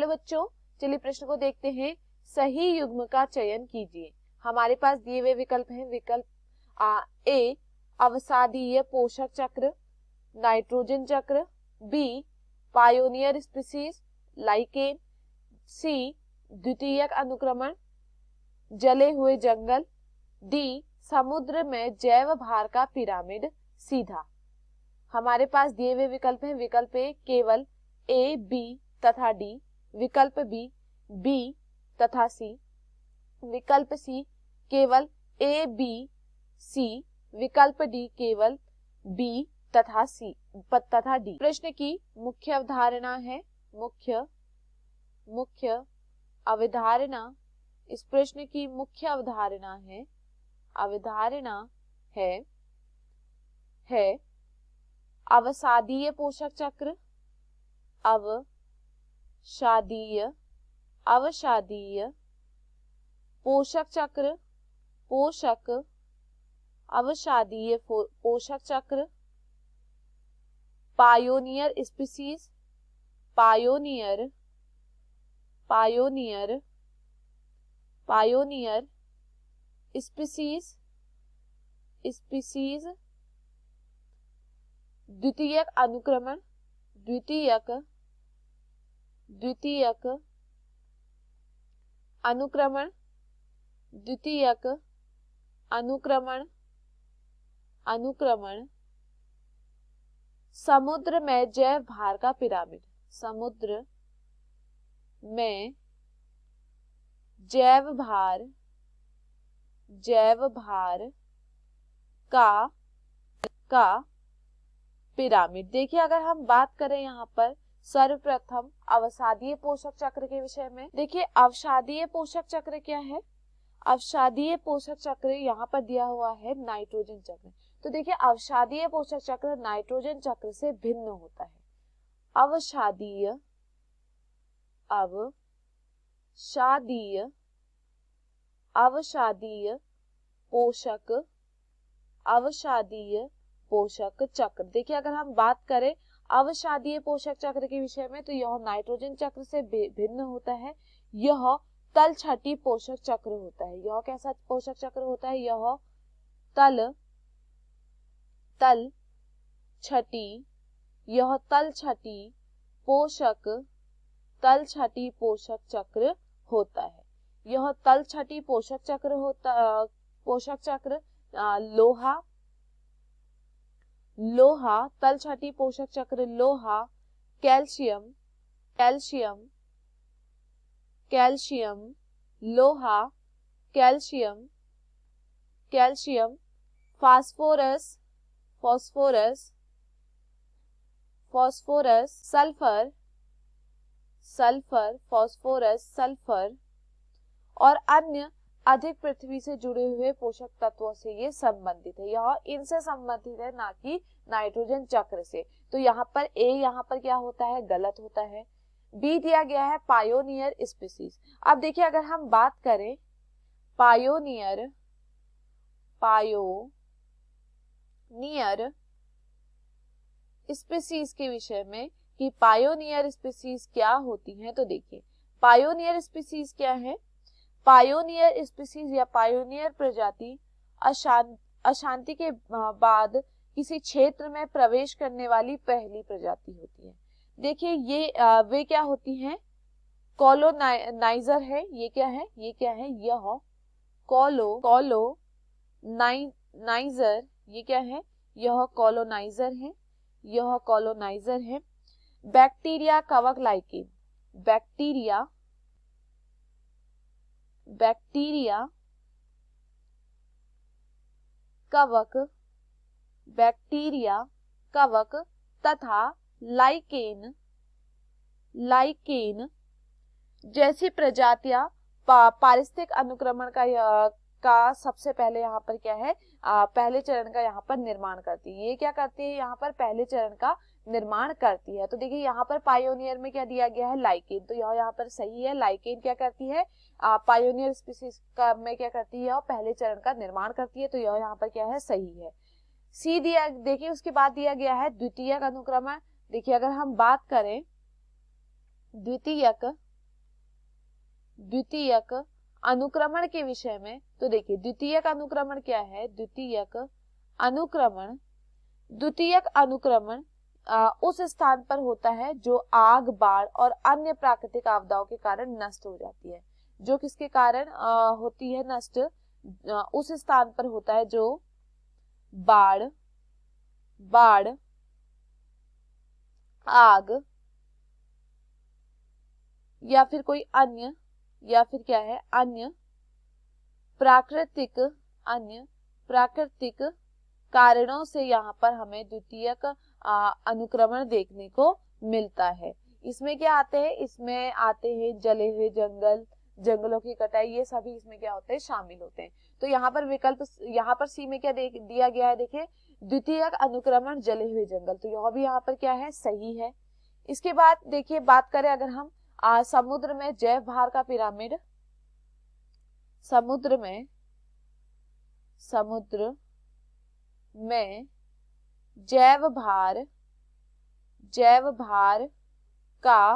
Hello बच्चों, चलिए प्रश्न को देखते हैं। सही युग्म का चयन कीजिए। हमारे पास दिए हुए विकल्प हैं। विकल्प ए अवसादीय पोषक चक्र, नाइट्रोजन चक्र, बी पायोनियर स्पीसीज लाइकेन, सी द्वितीयक अनुक्रमण, जले हुए जंगल, डी समुद्र में जैव भार का पिरामिड सीधा। हमारे पास दिए हुए विकल्प हैं। विकल्प ए केवल ए, बी तथा डी, विकल्प बी तथा सी, विकल्प सी केवल ए, बी, सी, विकल्प डी केवल बी तथा डी। प्रश्न की मुख्य अवधारणा है मुख्य अवधारणा। इस प्रश्न की मुख्य अवधारणा है अवसादीय पोषक चक्र, अवसादीय पोषक चक्र, अवसादीय पोषक चक्र, पायोनियर स्पीसीज, पायोनियर स्पीसीज, द्वितीयक अनुक्रमण, द्वितीयक अनुक्रमण, समुद्र में जैव भार का पिरामिड, समुद्र में जैव भार का पिरामिड। देखिए, अगर हम बात करें यहाँ पर सर्वप्रथम अवसादीय पोषक चक्र के विषय में। देखिए, अवसादीय पोषक चक्र क्या है? अवसादीय पोषक चक्र यहाँ पर दिया हुआ है नाइट्रोजन चक्र। तो देखिए, अवसादीय पोषक चक्र नाइट्रोजन चक्र से भिन्न होता है। अवसादीय पोषक चक्र। देखिए, अगर हम बात करें अवसादीय पोषक चक्र के विषय में, तो यह नाइट्रोजन चक्र से भिन्न होता है। यह तलछटी पोषक चक्र होता है। यह कैसा पोषक चक्र होता है? यह तलछटी पोषक चक्र होता है। यह तलछटी पोषक चक्र लोहा तलछटी पोषक चक्र लोहा, कैल्शियम, लोहा, कैल्शियम, फास्फोरस, सल्फर और अन्य अधिक पृथ्वी से जुड़े हुए पोषक तत्वों से ये संबंधित है। यह इनसे संबंधित है, ना कि नाइट्रोजन चक्र से। तो यहाँ पर ए क्या होता है? गलत होता है। बी दिया गया है पायोनियर स्पीसीज। अब देखिए, अगर हम बात करें पायोनियर स्पीसीज के विषय में कि पायोनियर स्पीसीज क्या होती हैं, तो देखिए, पायोनियर स्पीसीज क्या है? पायोनियर स्पीसीज या पायोनियर प्रजाति अशांति के बाद किसी क्षेत्र में प्रवेश करने वाली पहली प्रजाति होती है। देखिए, ये वे क्या होती हैं? कॉलोनाइजर है। ये क्या है? यह कॉलोनाइजर। ये क्या है? यह कॉलोनाइजर है। बैक्टीरिया कवक लाइकेन, बैक्टीरिया कवक तथा लाइकेन जैसी प्रजातियां पारिस्थितिक अनुक्रमण का सबसे पहले यहाँ पर क्या है? पहले चरण का यहाँ पर निर्माण करती है। ये क्या करती है? यहाँ पर पहले चरण का निर्माण करती है। तो देखिए, यहाँ पर पायोनियर में क्या दिया गया है? लाइकेन। तो यह यहाँ पर सही है। लाइकेन क्या करती है? पायोनियर स्पीसीज में क्या करती है? पहले चरण का निर्माण करती है। तो यह यहाँ पर क्या है? सही है। सी दिया, देखिए उसके बाद दिया गया है द्वितीयक अनुक्रमण। देखिए, अगर हम बात करें द्वितीयक द्वितीयक अनुक्रमण के विषय में, तो देखिए द्वितीयक अनुक्रमण क्या है, द्वितीयक अनुक्रमण उस स्थान पर होता है जो आग, बाढ़ और अन्य प्राकृतिक आपदाओं के कारण नष्ट हो जाती है। जो किसके कारण होती है नष्ट, उस स्थान पर होता है जो बाढ़, आग या फिर कोई अन्य, या फिर क्या है अन्य प्राकृतिक कारणों से यहाँ पर हमें द्वितीयक अनुक्रमण देखने को मिलता है। इसमें क्या आते हैं, इसमें आते हैं जले हुए जंगल, जंगलों की कटाई, ये सभी इसमें क्या होते हैं, शामिल होते हैं। तो यहाँ पर विकल्प, यहाँ पर सी में क्या दिया गया है, देखिए द्वितीयक अनुक्रमण जले हुए जंगल, तो यह भी यहाँ पर क्या है, सही है। इसके बाद देखिए बात करें अगर हम समुद्र में जैव भार का पिरामिड, समुद्र में जैव भार का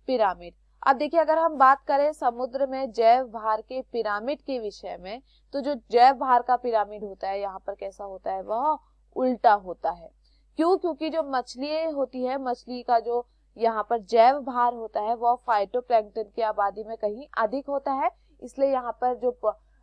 पिरामिड। अब देखिए अगर हम बात करें समुद्र में जैव भार के पिरामिड के विषय में, तो जो जैव भार का पिरामिड होता है यहाँ पर कैसा होता है, वह उल्टा होता है। क्यों? क्योंकि जो मछली होती है, मछली का जो यहाँ पर जैव भार होता है वह फाइटोप्लैंक्टन की आबादी में कहीं अधिक होता है, इसलिए यहाँ पर जो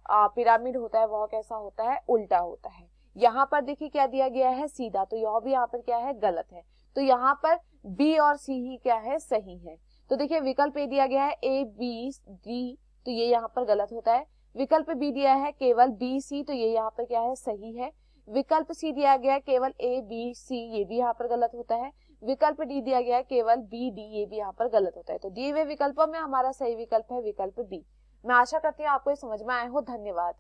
पिरामिड होता है वह कैसा होता है, उल्टा होता है। यहाँ पर देखिए क्या दिया गया है, सीधा, तो यह भी यहाँ पर क्या है, गलत है। तो यहाँ पर बी और सी ही क्या है, सही है। तो देखिए विकल्प ए दिया गया है ए बी डी, तो ये यहाँ पर गलत होता है। विकल्प बी दिया है केवल बी सी, तो ये यहाँ पर क्या है, सही है। विकल्प सी दिया गया है केवल ए बी सी, ये भी यहाँ पर गलत होता है। विकल्प डी दिया गया है केवल बी डी, ये भी यहाँ पर गलत होता है। तो दिए हुए विकल्पों में हमारा सही विकल्प है विकल्प बी। मैं आशा करती हूँ आपको ये समझ में आया हो। धन्यवाद।